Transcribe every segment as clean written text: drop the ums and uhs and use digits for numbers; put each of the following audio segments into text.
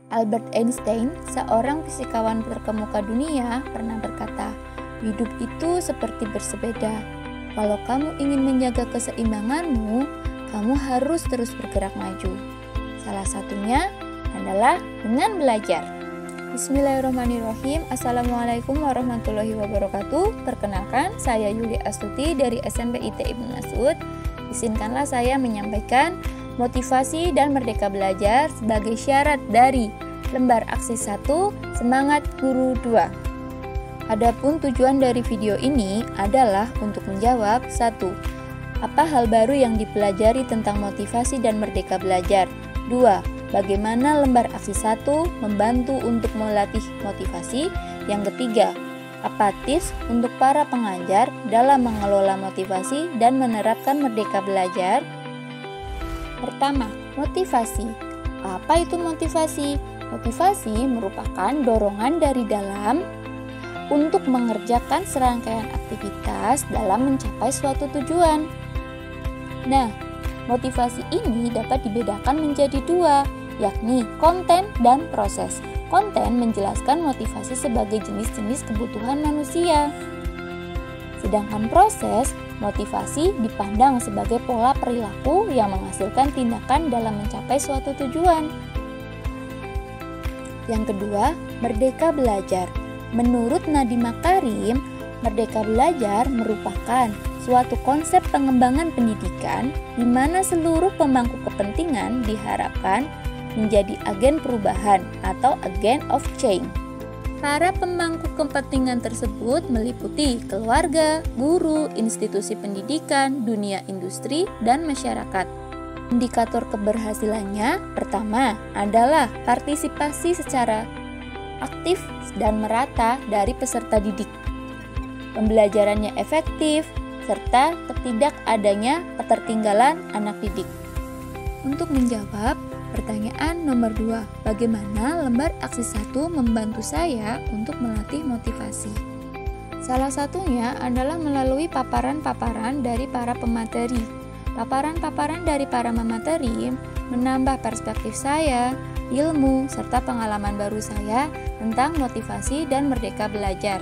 Albert Einstein, seorang fisikawan terkemuka dunia, pernah berkata, "Hidup itu seperti bersepeda. Kalau kamu ingin menjaga keseimbanganmu, kamu harus terus bergerak maju." Salah satunya adalah dengan belajar. Bismillahirrahmanirrahim. Assalamualaikum warahmatullahi wabarakatuh. Perkenalkan, saya Yuli Astuti dari SMP IT Ibnu Mas'ud. Izinkanlah saya menyampaikan motivasi dan merdeka belajar sebagai syarat dari lembar aksi 1, semangat guru 2. Adapun tujuan dari video ini adalah untuk menjawab 1. Apa hal baru yang dipelajari tentang motivasi dan merdeka belajar? 2. Bagaimana lembar aksi 1 membantu untuk melatih motivasi? Yang ketiga, apa tips untuk para pengajar dalam mengelola motivasi dan menerapkan merdeka belajar? Pertama, motivasi. Apa itu motivasi? Motivasi merupakan dorongan dari dalam untuk mengerjakan serangkaian aktivitas dalam mencapai suatu tujuan. Nah, motivasi ini dapat dibedakan menjadi dua, yakni konten dan proses. Konten menjelaskan motivasi sebagai jenis-jenis kebutuhan manusia. Sedangkan proses, motivasi dipandang sebagai pola perilaku yang menghasilkan tindakan dalam mencapai suatu tujuan. Yang kedua, merdeka belajar. Menurut Nadiem Makarim, merdeka belajar merupakan suatu konsep pengembangan pendidikan di mana seluruh pemangku kepentingan diharapkan menjadi agen perubahan atau agent of change. Para pemangku kepentingan tersebut meliputi keluarga, guru, institusi pendidikan, dunia industri, dan masyarakat. Indikator keberhasilannya pertama adalah partisipasi secara aktif dan merata dari peserta didik, pembelajarannya efektif, serta tidak adanya ketertinggalan anak didik. Untuk menjawab pertanyaan nomor 2, bagaimana lembar aksi 1 membantu saya untuk melatih motivasi? Salah satunya adalah melalui paparan-paparan dari para pemateri. Paparan-paparan dari para pemateri menambah perspektif saya, ilmu, serta pengalaman baru saya tentang motivasi dan merdeka belajar.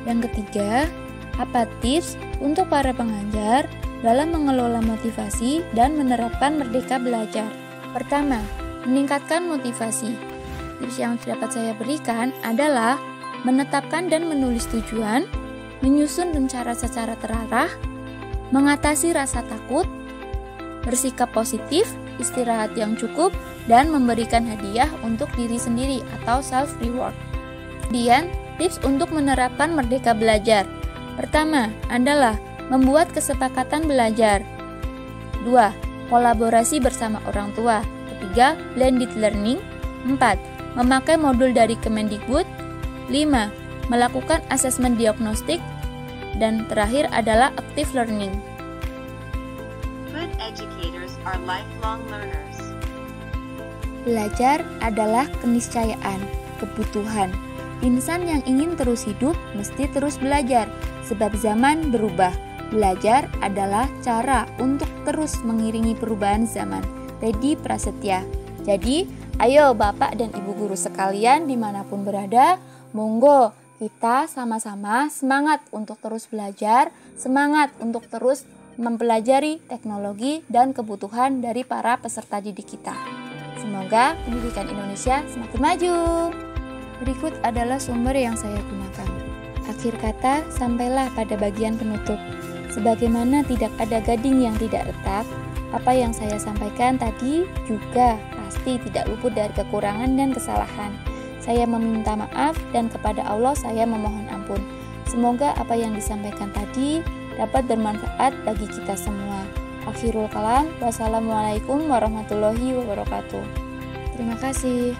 Yang ketiga, apa tips untuk para pengajar dalam mengelola motivasi dan menerapkan merdeka belajar? Pertama, meningkatkan motivasi. Tips yang dapat saya berikan adalah menetapkan dan menulis tujuan, menyusun rencana secara terarah, mengatasi rasa takut, bersikap positif, istirahat yang cukup, dan memberikan hadiah untuk diri sendiri atau self-reward. Kemudian, tips untuk menerapkan merdeka belajar. Pertama adalah membuat kesepakatan belajar. 2. Kolaborasi bersama orang tua. Ketiga, blended learning. 4. Memakai modul dari Kemendikbud. 5. Melakukan asesmen diagnostik. Dan terakhir adalah active learning. Good educators are lifelong learners. Belajar adalah keniscayaan, kebutuhan. Insan yang ingin terus hidup mesti terus belajar, sebab zaman berubah. Belajar adalah cara untuk terus mengiringi perubahan zaman. Teddy Prasetya. Jadi, ayo Bapak dan Ibu guru sekalian dimanapun berada, monggo kita sama-sama semangat untuk terus belajar, semangat untuk terus mempelajari teknologi dan kebutuhan dari para peserta didik kita. Semoga pendidikan Indonesia semakin maju. Berikut adalah sumber yang saya gunakan. Akhir kata, sampailah pada bagian penutup. Sebagaimana tidak ada gading yang tidak retak, apa yang saya sampaikan tadi juga pasti tidak luput dari kekurangan dan kesalahan. Saya meminta maaf dan kepada Allah saya memohon ampun. Semoga apa yang disampaikan tadi dapat bermanfaat bagi kita semua. Akhirul kalam, wassalamualaikum warahmatullahi wabarakatuh. Terima kasih.